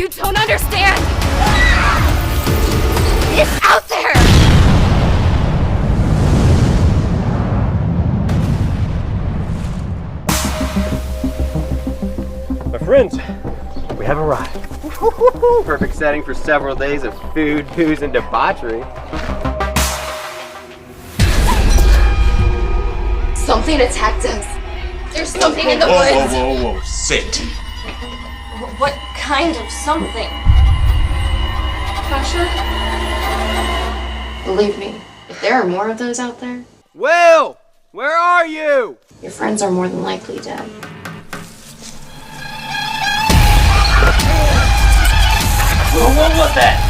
You don't understand. It's out there. My friends, we have arrived. Perfect setting for several days of food, booze, and debauchery. Something attacked us. There's something in the woods. Whoa. Sit. What kind of something? Pressure? Believe me, if there are more of those out there, Will, where are you? your friends are more than likely dead. What was that?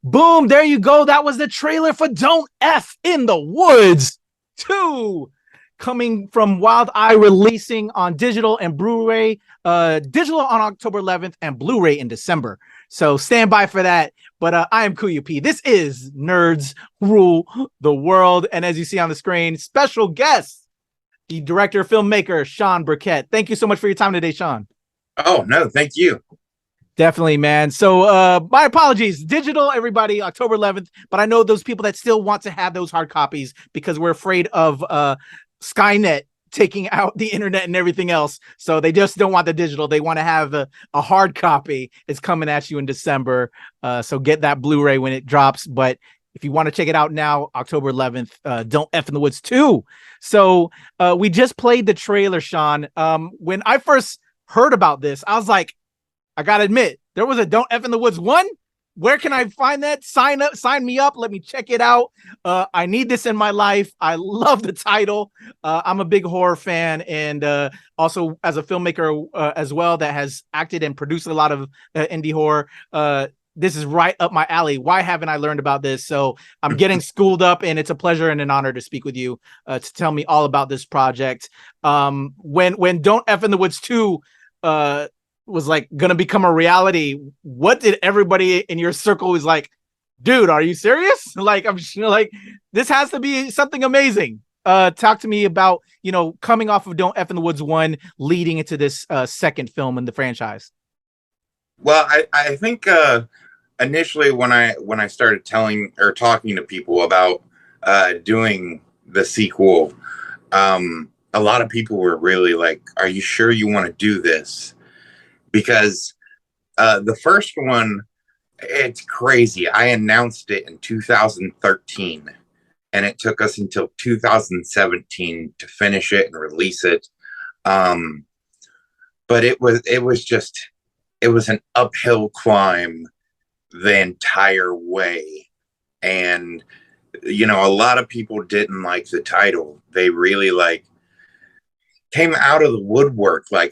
Boom, there you go. That was the trailer for Don't F in the Woods 2, coming from Wild Eye, releasing on digital and Blu-ray, digital on October 11th and Blu-ray in December. So stand by for that. But I am Kuya P. This is Nerds Rule the World. And as you see on the screen, special guest, the director, filmmaker, Shawn Burkett. Thank you so much for your time today, Shawn. Oh, no, thank you. Definitely, man. So my apologies. Digital, everybody, October 11th. But I know those people that still want to have those hard copies because we're afraid of Skynet taking out the internet and everything else. So they just don't want the digital. They want to have a hard copy. It's coming at you in December. So get that Blu-ray when it drops. But if you want to check it out now, October 11th, Don't F in the Woods 2. So we just played the trailer, Shawn. When I first heard about this, I was like, I gotta admit, there was a Don't F in the Woods 1. Where can I find that? Sign me up. Let me check it out. I need this in my life. I love the title. I'm a big horror fan, and also as a filmmaker as well that has acted and produced a lot of indie horror. This is right up my alley. Why haven't I learned about this? So I'm getting schooled up, and it's a pleasure and an honor to speak with you to tell me all about this project. When Don't F in the Woods 2 was like gonna become a reality, what did everybody in your circle was like, dude, are you serious? Like, I'm like, this has to be something amazing. Talk to me about, coming off of Don't F in the Woods 1, leading into this second film in the franchise. Well, I think initially when I started talking to people about doing the sequel, a lot of people were really like, are you sure you want to do this? Because the first one, it's crazy. I announced it in 2013, and it took us until 2017 to finish it and release it. But it was an uphill climb the entire way. And, a lot of people didn't like the title. They really came out of the woodwork. I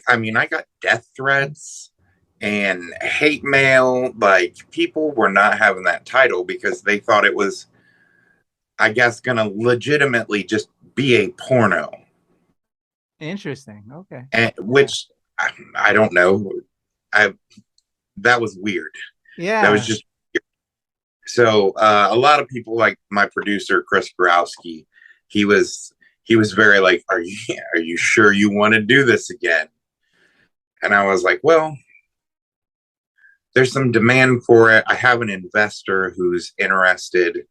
got death threats and hate mail. People were not having that title because they thought it was, I guess, gonna legitimately just be a porno. Interesting. Okay. And which I don't know. That was weird. Yeah. That was just weird. So a lot of people, like my producer Chris Borowski, he was very like, are you sure you want to do this again? And I was like, well, there's some demand for it. I have an investor who's interested.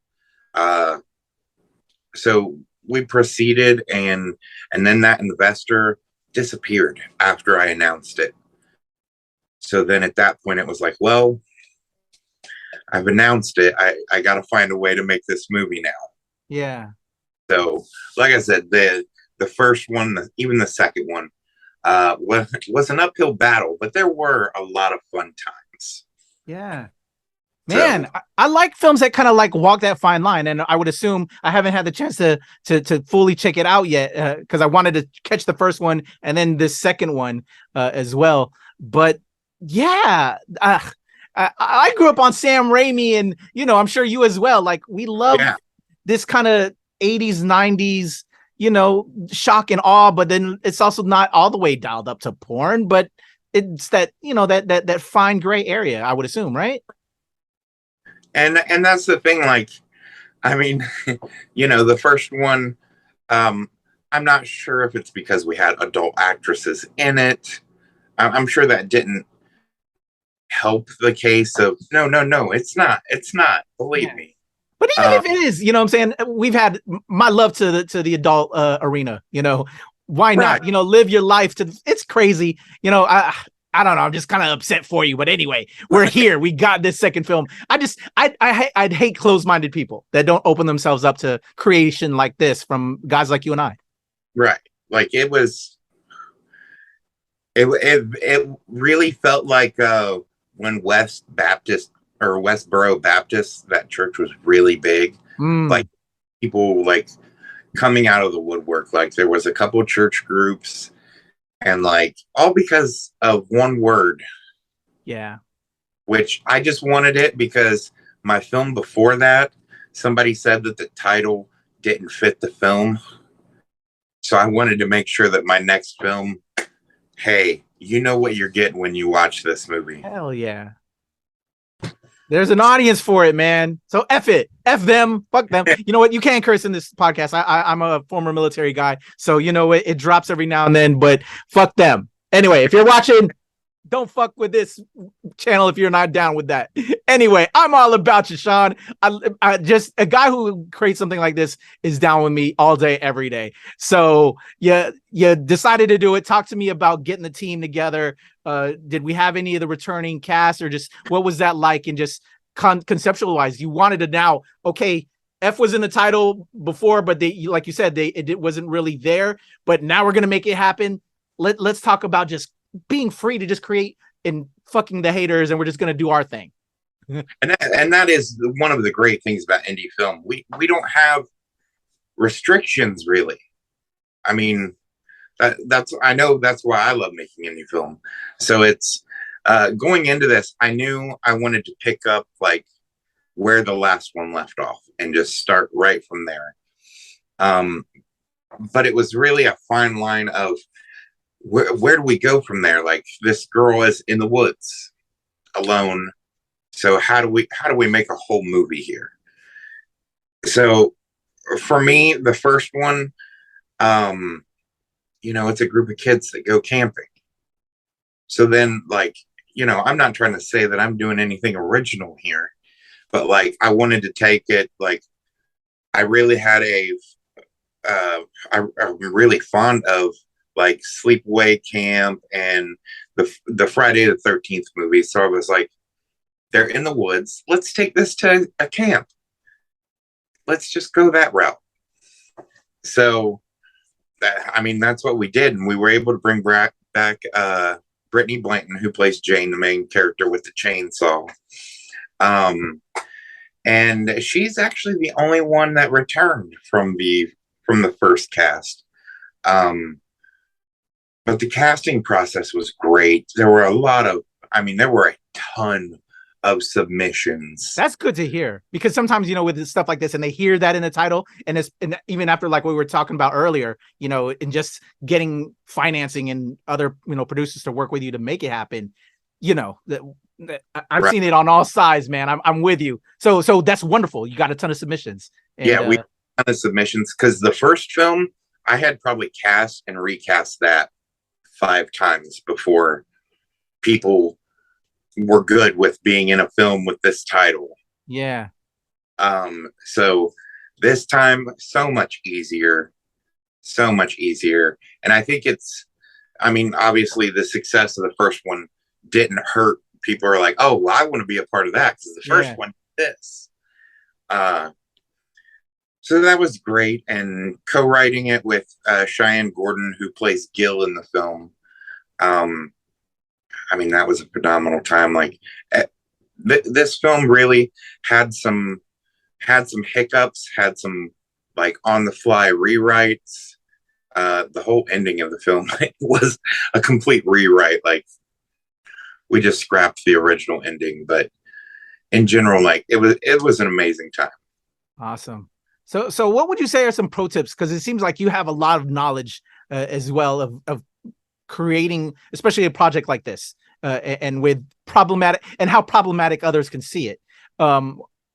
So we proceeded, and then that investor disappeared after I announced it. So then at that point it was like, well, I've announced it. I got to find a way to make this movie now. Yeah. So, like I said, the first one, even the second one, was an uphill battle, but there were a lot of fun times. Yeah. Man, so, I like films that kind of walk that fine line, and I would assume I haven't had the chance to fully check it out yet because I wanted to catch the first one and then the second one as well. But yeah, I grew up on Sam Raimi, and I'm sure you as well. We love this kind of 80s, 90s, shock and awe, but then it's also not all the way dialed up to porn, but it's that, you know, that fine gray area, I would assume, right? And that's the thing, like, I mean, you know, the first one, I'm not sure if it's because we had adult actresses in it. I'm sure that didn't help the case of no, it's not, believe me. But even if it is, you know what I'm saying? We've had my love to the adult arena, you know, why not? Right. You know, live your life it's crazy. You know, I don't know. I'm just kind of upset for you, but anyway, we're here. We got this second film. I'd hate closed-minded people that don't open themselves up to creation like this from guys like you and I. Right. Like it really felt like when Westboro Baptist, that church was really big. Like people like coming out of the woodwork. Like there was a couple church groups, and like all because of one word. Yeah. Which I just wanted it because my film before that, somebody said that the title didn't fit the film. So I wanted to make sure that my next film, hey, you know what you're getting when you watch this movie. Hell yeah. There's an audience for it, man. So F it. F them. Fuck them. You know what? You can't curse in this podcast. I'm a former military guy. So, you know, it drops every now and then, but fuck them. Anyway, if you're watching, don't fuck with this channel if you're not down with that. Anyway, I'm all about you, Shawn. I just, a guy who creates something like this is down with me all day, every day. So you decided to do it. Talk to me about getting the team together. Did we have any of the returning cast, or just what was that like? And just conceptual wise, you wanted to now, okay, F was in the title before, but they, like you said, it wasn't really there, but now we're going to make it happen. Let's talk about just being free to just create and fucking the haters, and we're just going to do our thing. And that is one of the great things about indie film. We don't have restrictions, really. I mean, I know that's why I love making indie film. So it's going into this, I knew I wanted to pick up like where the last one left off and just start right from there. But it was really a fine line of where do we go from there? Like, this girl is in the woods alone. So how do we make a whole movie here? So for me, the first one, you know, it's a group of kids that go camping. So then, like, you know, I'm not trying to say that I'm doing anything original here, but like, I wanted to take it, like, I really had I'm really fond of like Sleepaway Camp and the Friday the 13th movie. So I was like, they're in the woods. Let's take this to a camp. Let's just go that route. So, I mean, that's what we did. And we were able to bring back Brittany Blanton, who plays Jane, the main character with the chainsaw. And she's actually the only one that returned from the first cast. But the casting process was great. There were there were a ton of submissions. That's good to hear, because sometimes, you know, with stuff like this, and they hear that in the title, and even after, like what we were talking about earlier, you know, and just getting financing and other, you know, producers to work with you to make it happen, you know, I've seen it on all sides, man. I'm with you. So that's wonderful. You got a ton of submissions. And, yeah, we had a ton of submissions, because the first film, I had probably cast and recast that 5 times before people were good with being in a film with this title. Yeah. So this time, so much easier. And I think obviously the success of the first one didn't hurt. People are like, oh, well, I want to be a part of that because the first one did this. So that was great. And co-writing it with Cheyenne Gordon, who plays Gil in the film. That was a phenomenal time. Like, this film really had some hiccups, had some like on the fly rewrites. The whole ending of the film was a complete rewrite. Like, we just scrapped the original ending, but in general, like, it was an amazing time. Awesome. So what would you say are some pro tips? Because it seems like you have a lot of knowledge as well of creating, especially a project like this, and with problematic and how problematic others can see it.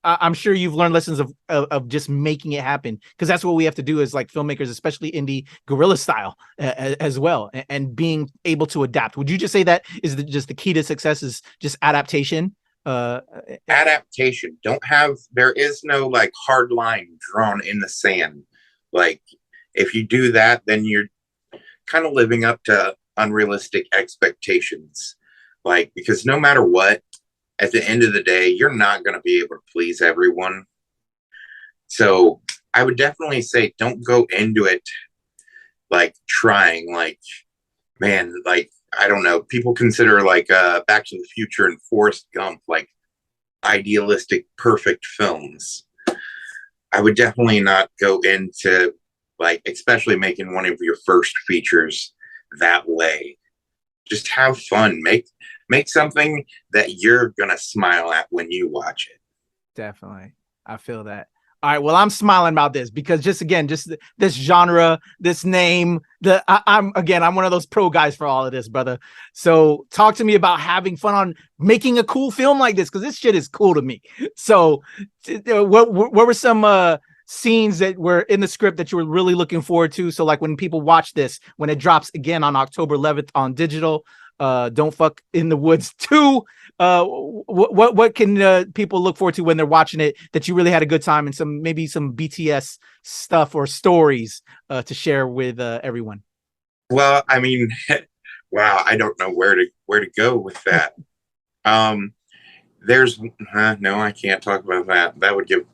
I'm sure you've learned lessons of just making it happen, because that's what we have to do as like filmmakers, especially indie guerrilla style as well, and being able to adapt. Would you just say that is just the key to success is just adaptation? Adaptation. There is no like hard line drawn in the sand. Like if you do that, then you're kind of living up to unrealistic expectations. Like, because no matter what, at the end of the day, you're not going to be able to please everyone. So I would definitely say don't go into it like trying, like, man, like, I don't know, people consider like Back to the Future and Forrest Gump like idealistic, perfect films. I would definitely not go into like, especially making one of your first features that way. Just have fun. Make something that you're gonna smile at when you watch it. Definitely. I feel that. All right. Well, I'm smiling about this because just this genre, this name, I'm one of those pro guys for all of this, brother. So talk to me about having fun on making a cool film like this, because this shit is cool to me. So what were some scenes that were in the script that you were really looking forward to? So like when people watch this, when it drops again on October 11th on digital, Don't Fuck in the Woods 2, what can people look forward to when they're watching it that you really had a good time, and maybe some BTS stuff or stories to share with everyone? Well, I mean, wow, I don't know where to go with that. There's no, I can't talk about that. That would give.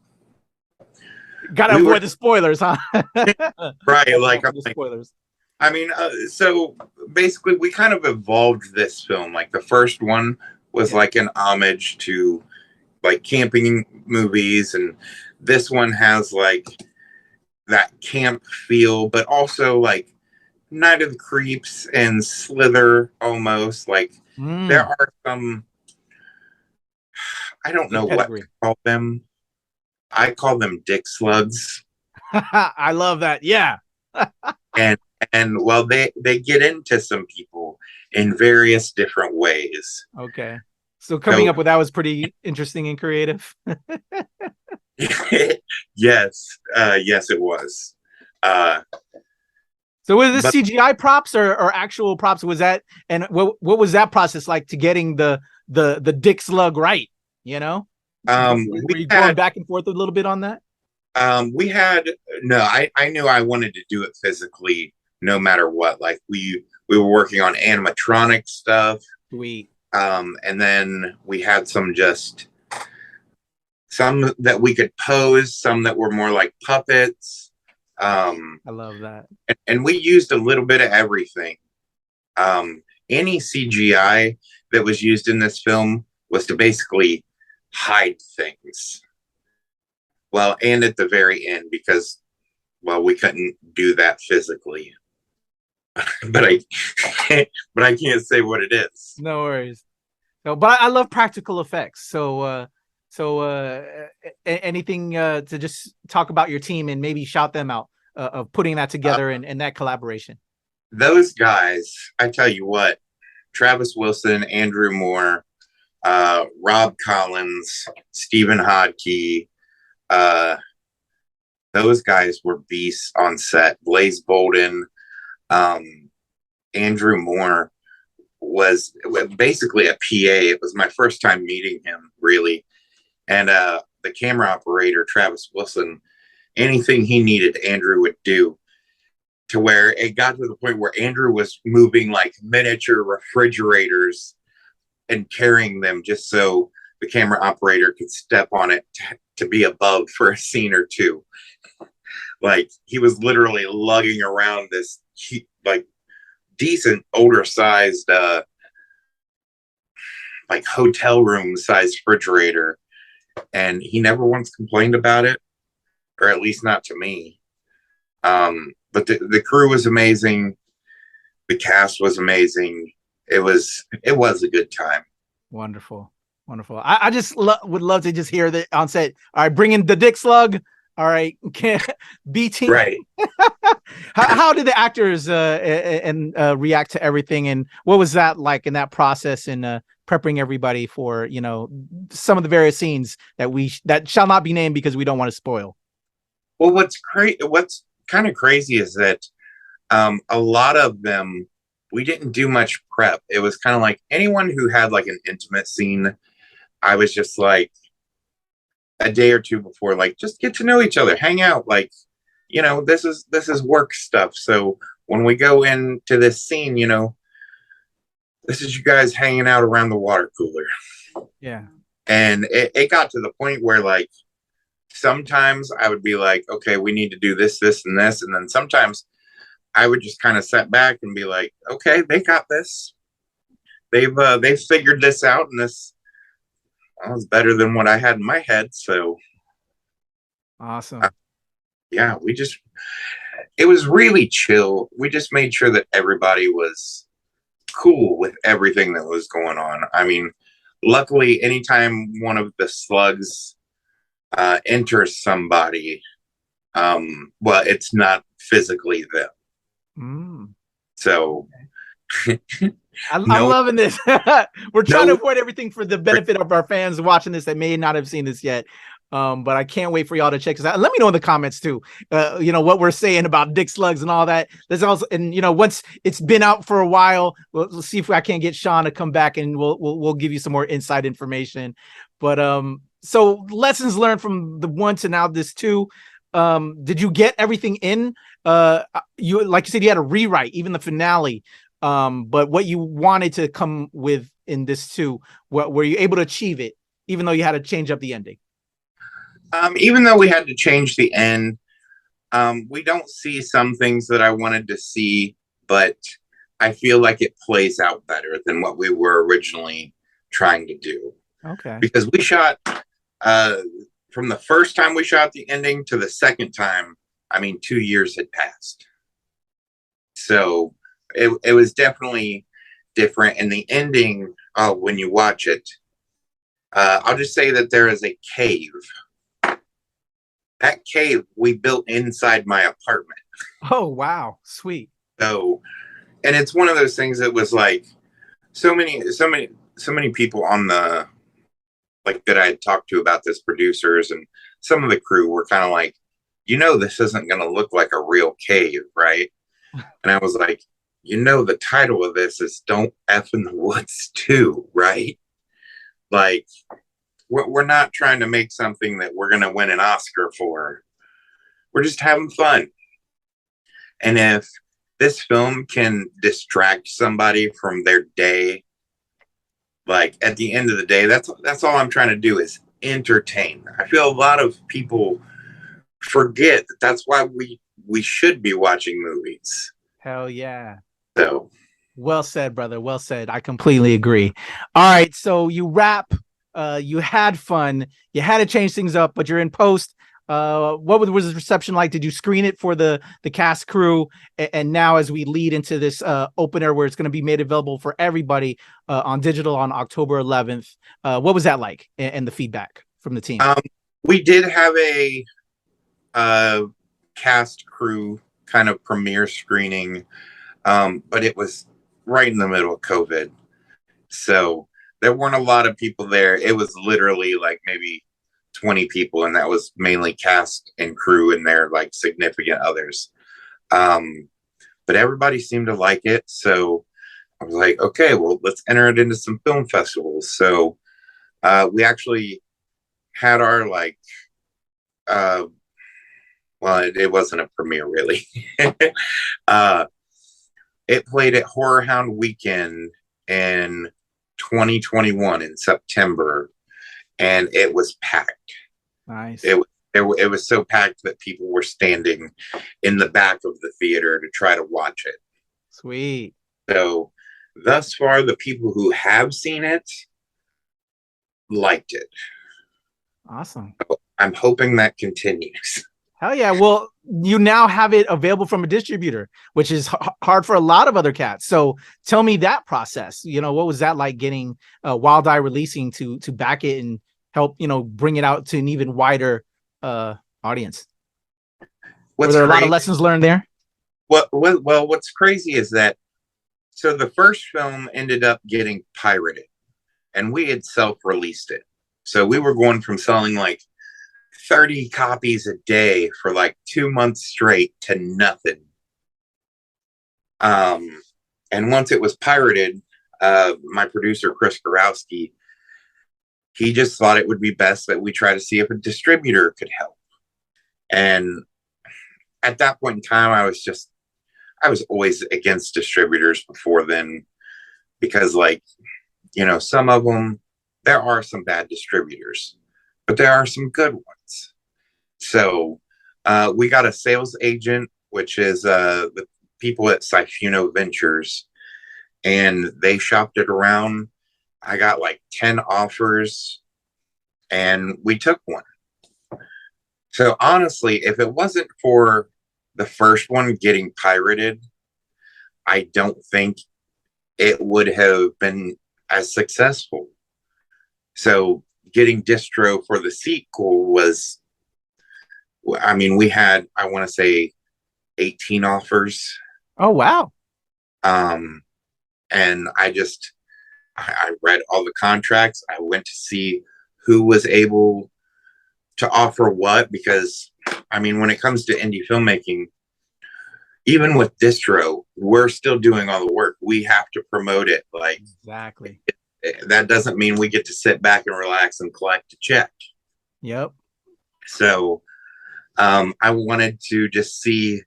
Gotta avoid the spoilers, huh? Right, like spoilers. I mean, so basically, we kind of evolved this film. Like the first one was like an homage to like camping movies, and this one has like that camp feel, but also like Night of the Creeps and Slither almost. Like there are some, I don't know what to call them. I call them dick slugs. I love that. Yeah. and well, they get into some people in various different ways. Okay. So coming up with that was pretty interesting and creative. Yes. Yes, it was. So was this CGI props or actual props? Was that, and what was that process like to getting the dick slug right? You know? Were you going back and forth a little bit on that? I knew I wanted to do it physically no matter what. Like we were working on animatronic stuff. Sweet. And then we had some that we could pose, some that were more like puppets. I love that. And we used a little bit of everything. Any CGI that was used in this film was to basically hide things. Well, and at the very end, because, well, we couldn't do that physically. but I can't say what it is. No worries. No, but I love practical effects. So anything to just talk about your team and maybe shout them out of putting that together and that collaboration. Those guys, I tell you what, Travis Wilson, Andrew Moore, Rob Collins, Stephen Hodke, those guys were beasts on set. Blaze Bolden, Andrew Moore was basically a PA. It was my first time meeting him, really. And the camera operator, Travis Wilson, anything he needed, Andrew would do, to where it got to the point where Andrew was moving like miniature refrigerators and carrying them just so the camera operator could step on it to be above for a scene or two. Like he was literally lugging around this like decent older sized like hotel room sized refrigerator, and he never once complained about it, or at least not to me. But the crew was amazing. The cast was amazing. It was a good time. Wonderful. I just would love to just hear that on set. All right, bring in the dick slug. All All right. B team. Right. How did the actors react to everything, and what was that like in that process in prepping everybody for, you know, some of the various scenes that shall not be named because we don't want to spoil? Well, what's kind of crazy is that a lot of them, we didn't do much prep. It was kind of like anyone who had like an intimate scene, I was just like a day or two before, like, just get to know each other, hang out, like, you know, this is work stuff. So when we go into this scene, you know, this is you guys hanging out around the water cooler. Yeah. And it got to the point where, like, sometimes I would be like, okay, we need to do this, this, and this. And then sometimes I would just kind of sit back and be like, okay, they got this. They've figured this out, and this was better than what I had in my head. So awesome. Yeah, it was really chill. We just made sure that everybody was cool with everything that was going on. I mean, luckily, anytime one of the slugs enters somebody, well, it's not physically them. So I'm loving this. We're trying to avoid everything for the benefit of our fans watching this that may not have seen this yet. But I can't wait for y'all to check this out. Let me know in the comments too, you know, what we're saying about dick slugs and all that. There's also, and you know, once it's been out for a while, we'll see if I can't get Shawn to come back and we'll give you some more inside information. But so lessons learned from the 1 to now this 2. Did you get everything in? You, like you said, you had to rewrite even the finale. But what you wanted to come with in this 2, were you able to achieve it, even though you had to change up the ending? Even though we had to change the end, we don't see some things that I wanted to see, but I feel like it plays out better than what we were originally trying to do. Okay. Because we shot, from the first time we shot the ending to the second time, I mean, 2 years had passed. So it was definitely different. And the ending, when you watch it, I'll just say that there is a cave. That cave we built inside my apartment. Oh, wow. Sweet. So, and it's one of those things that was like so many people on the, like, that I had talked to about this, producers and some of the crew were kind of like, you know, this isn't going to look like a real cave, right? And I was like, you know, the title of this is Don't F in the Woods 2, right? Like, we're not trying to make something that we're going to win an Oscar for. We're just having fun. And if this film can distract somebody from their day, like, at the end of the day, that's all I'm trying to do is entertain. I feel a lot of people forget that that's why we should be watching movies. Hell yeah. So well said, brother. Well said. I completely agree. All right. So you wrap. You had fun. You had to change things up, but you're in post. What was the reception like? Did you screen it for the cast crew? And now as we lead into this opener where it's going to be made available for everybody on digital on October 11th, what was that like and the feedback from the team? We did have a cast crew kind of premiere screening, but it was right in the middle of COVID. So there weren't a lot of people there. It was literally like maybe 20 people, and that was mainly cast and crew and their like significant others. But everybody seemed to like it. So I was like, okay, well, let's enter it into some film festivals. So we actually had our like, well, it wasn't a premiere really. It played at Horror Hound Weekend in 2021 in September, and it was packed. Nice. It was so packed that people were standing in the back of the theater to try to watch it. Sweet. So thus far, the people who have seen it liked it. Awesome. I'm hoping that continues. Hell yeah. Well, you now have it available from a distributor, which is hard for a lot of other cats. So tell me that process. You know, what was that like getting Wild Eye Releasing to back it and help, you know, bring it out to an even wider audience? Were there a lot of lessons learned there? Well, what's crazy is that, so the first film ended up getting pirated, and we had self-released it. So we were going from selling like 30 copies a day for like 2 months straight to nothing. And once it was pirated, my producer, Chris Gorowski, he just thought it would be best that we try to see if a distributor could help. And at that point in time, I was always against distributors before then, because, like, you know, some of them, there are some bad distributors, but there are some good ones. So we got a sales agent, which is the people at Sifuno Ventures, and they shopped it around. I got like 10 offers, and we took one. So honestly, if it wasn't for the first one getting pirated, I don't think it would have been as successful. So getting distro for the sequel was, I mean, we had, I want to say 18 offers. Oh, wow. And I read all the contracts. I went to see who was able to offer what, because, I mean, when it comes to indie filmmaking, even with distro, we're still doing all the work. We have to promote it. Like, exactly. That doesn't mean we get to sit back and relax and collect a check. Yep. So I wanted to just see,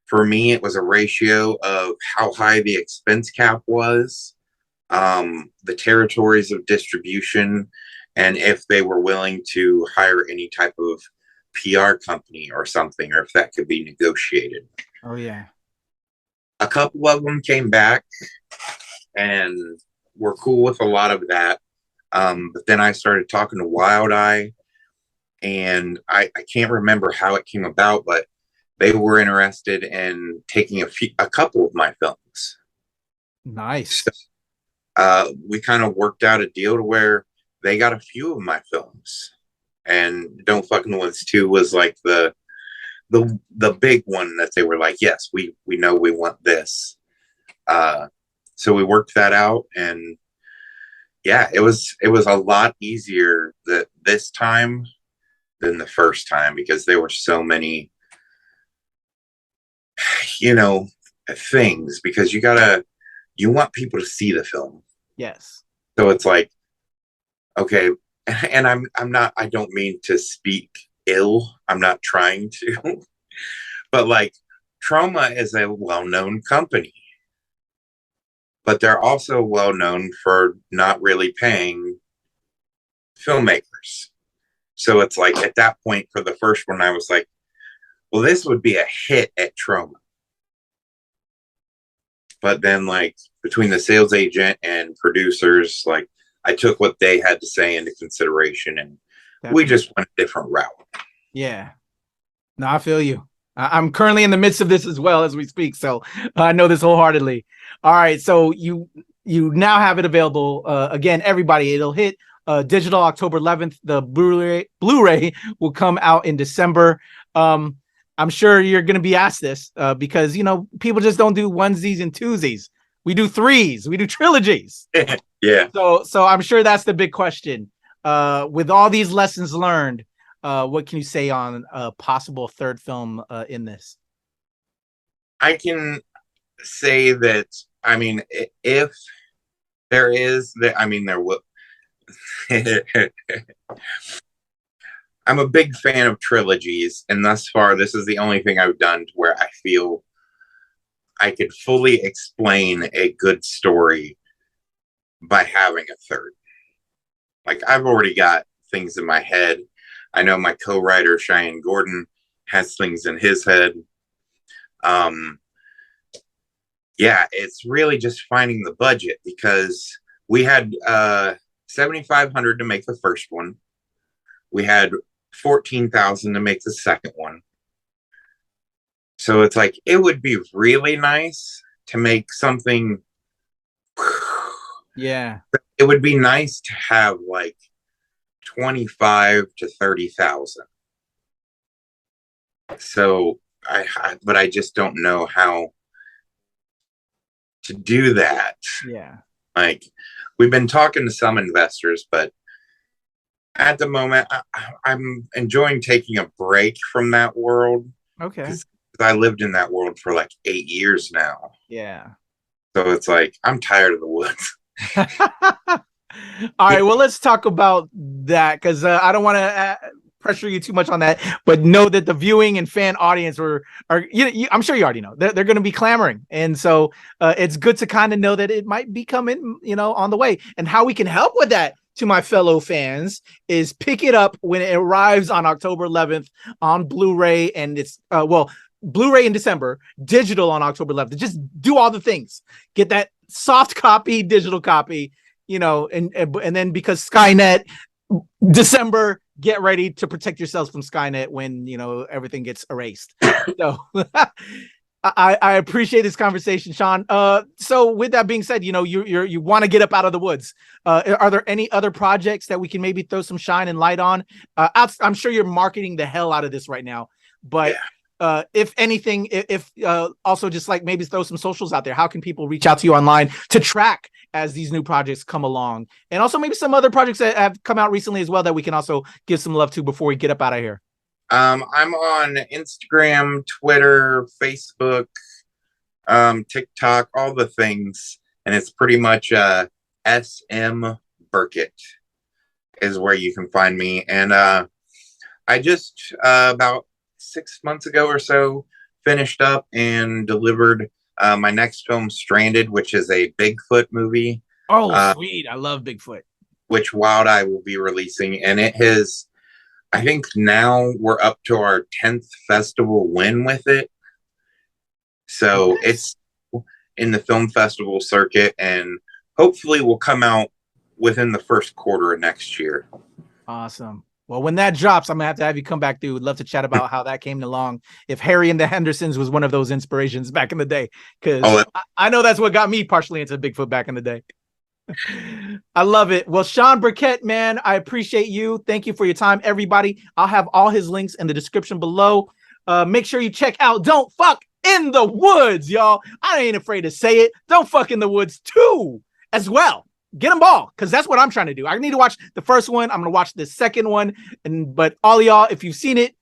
for me, it was a ratio of how high the expense cap was, the territories of distribution, and if they were willing to hire any type of PR company or something, or if that could be negotiated. Oh, yeah. A couple of them came back and were cool with a lot of that. But then I started talking to Wild Eye, and I can't remember how it came about, but they were interested in taking a couple of my films. Nice. So, we kind of worked out a deal to where they got a few of my films, and Don't Fucking Woods 2 was like the big one that they were like, yes, we know we want this. So we worked that out, and yeah, it was a lot easier this time than the first time, because there were so many, you know, things, because you want people to see the film. Yes. So it's like, okay, and I don't mean to speak ill. I'm not trying to, but like, Trauma is a well-known company, but they're also well-known for not really paying filmmakers. So it's like, at that point for the first one, I was like, well, this would be a hit at Trauma. But then, like, between the sales agent and producers, like, I took what they had to say into consideration, and we just went a different route. Yeah. No, I feel you. I'm currently in the midst of this as well as we speak, so I know this wholeheartedly. All right, so you now have it available. Again, everybody, it'll hit digital October 11th. The Blu-ray will come out in December. I'm sure you're going to be asked this because, you know, people just don't do onesies and twosies. We do threes. We do trilogies. Yeah. So I'm sure that's the big question. With all these lessons learned, what can you say on a possible third film in this? I can say that, I mean, if there is, I mean, there will. I'm a big fan of trilogies, and thus far, this is the only thing I've done to where I feel I could fully explain a good story by having a third. Like, I've already got things in my head. I know my co-writer, Cheyenne Gordon, has things in his head. Yeah, it's really just finding the budget, because we had $7,500 to make the first one. We had $14,000 to make the second one. So it's like, it would be really nice to make something. Yeah. It would be nice to have like 25 to 30,000. So but I just don't know how to do that. Yeah. Like, we've been talking to some investors, but at the moment, I'm enjoying taking a break from that world. Okay. Because I lived in that world for like 8 years now. Yeah. So it's like, I'm tired of the woods. All right. Well, let's talk about that, because I don't want to pressure you too much on that, but know that the viewing and fan audience I'm sure you already know they're going to be clamoring. And so it's good to kind of know that it might be coming, on the way. And how we can help with that, to my fellow fans, is pick it up when it arrives on October 11th on Blu-ray. And it's, Blu-ray in December, digital on October 11th. Just do all the things. Get that soft copy, digital copy, and then, because Skynet, December, get ready to protect yourselves from Skynet when, everything gets erased. So I appreciate this conversation, Shawn. So with that being said, you want to get up out of the woods. Are there any other projects that we can maybe throw some shine and light on? I'm sure you're marketing the hell out of this right now, but if anything, if also just like maybe throw some socials out there, how can people reach out to you online to track as these new projects come along? And also maybe some other projects that have come out recently as well that we can also give some love to before we get up out of here. I'm on Instagram, Twitter, Facebook, TikTok, all the things. And it's pretty much SM Burkett is where you can find me. And I just about 6 months ago or so finished up and delivered my next film, Stranded, which is a Bigfoot movie. Oh, sweet. I love Bigfoot. Which Wild Eye will be releasing. And it has, I think now we're up to our 10th festival win with it. So it's in the film festival circuit, and hopefully will come out within the first quarter of next year. Awesome. Well, when that drops, I'm going to have you come back through. Would love to chat about how that came along. If Harry and the Hendersons was one of those inspirations back in the day, because I know that's what got me partially into Bigfoot back in the day. I love it. Well, Shawn Burkett, man, I appreciate you. Thank you for your time, everybody. I'll have all his links in the description below. Make sure you check out Don't Fuck in the Woods, y'all. I ain't afraid to say it. Don't Fuck in the Woods 2 as well. Get them all, because that's what I'm trying to do. I need to watch the first one. I'm gonna watch the second one, but all y'all, if you've seen it,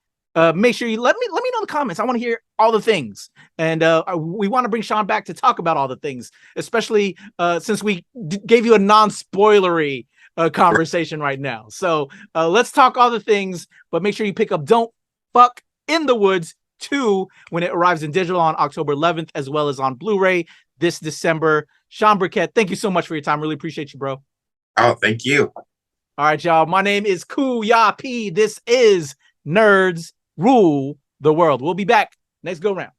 make sure you let me know in the comments. I want to hear all the things, and we want to bring Shawn back to talk about all the things, especially since we gave you a non-spoilery conversation right now. So let's talk all the things, but make sure you pick up Don't Fuck in the Woods 2 when it arrives in digital on October 11th, as well as on Blu-ray this December. Shawn Burkett, thank you so much for your time. Really appreciate you, bro. Oh, thank you. All right, y'all. My name is Kuya P. This is Nerds Rule the World. We'll be back next go round.